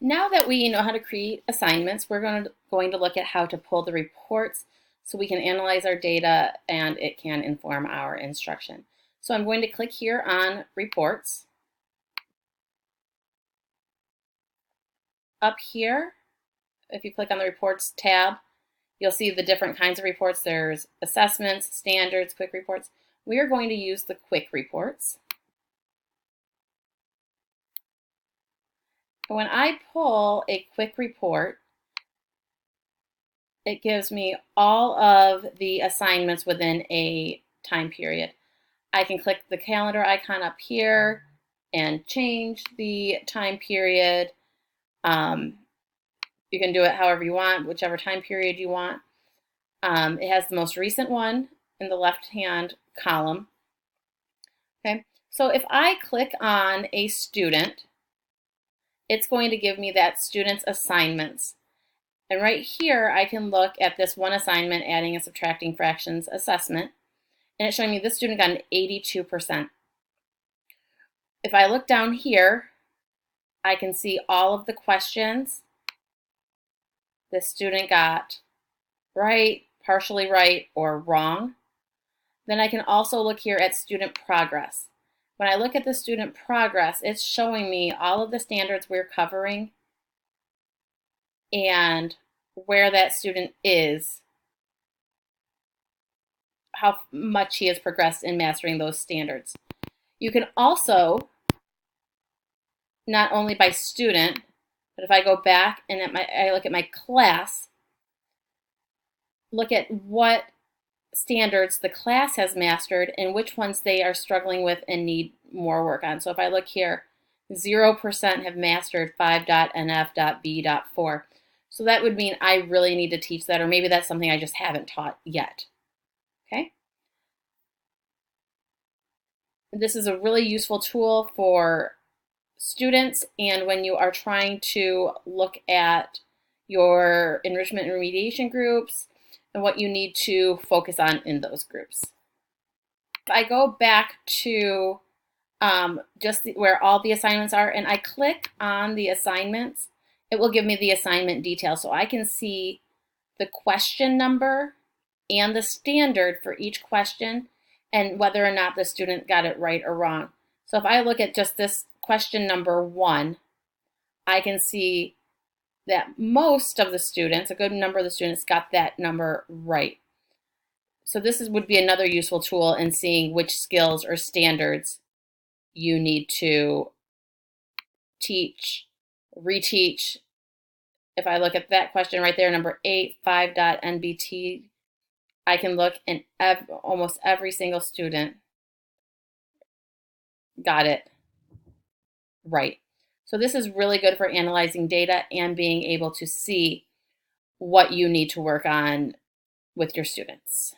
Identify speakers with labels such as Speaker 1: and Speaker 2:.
Speaker 1: Now that we know how to create assignments, we're going to look at how to pull the reports so we can analyze our data and it can inform our instruction. So I'm going to click here on reports. Up here, if you click on the reports tab, you'll see the different kinds of reports. There's assessments, standards, quick reports. We are going to use the quick reports. When I pull a quick report, it gives me all of the assignments within a time period. I can click the calendar icon up here and change the time period. You can do it however you want, whichever time period you want. It has the most recent one in the left-hand column. Okay, so if I click on a student, it's going to give me that student's assignments. And right here, I can look at this one assignment, adding and subtracting fractions assessment, and it's showing me this student got an 82%. If I look down here, I can see all of the questions the student got right, partially right, or wrong. Then I can also look here at student progress. When I look at the student progress, it's showing me all of the standards we're covering and where that student is, how much he has progressed in mastering those standards. You can also, not only by student, but if I go back and I look at my class, look at what standards the class has mastered and which ones they are struggling with and need more work on. So if I look here, 0% have mastered 5.nf.b.4. So that would mean I really need to teach that, or maybe that's something I just haven't taught yet. Okay. This is a really useful tool for students and when you are trying to look at your enrichment and remediation groups and what you need to focus on in those groups. If I go back to where all the assignments are and I click on the assignments, it will give me the assignment details so I can see the question number and the standard for each question and whether or not the student got it right or wrong. So if I look at just this question number 1, I can see that most of the students, a good number of the students, got that number right. So this would be another useful tool in seeing which skills or standards you need to teach, reteach. If I look at that question right there, number 8, 5.nbt, I can look and almost every single student got it right. So this is really good for analyzing data and being able to see what you need to work on with your students.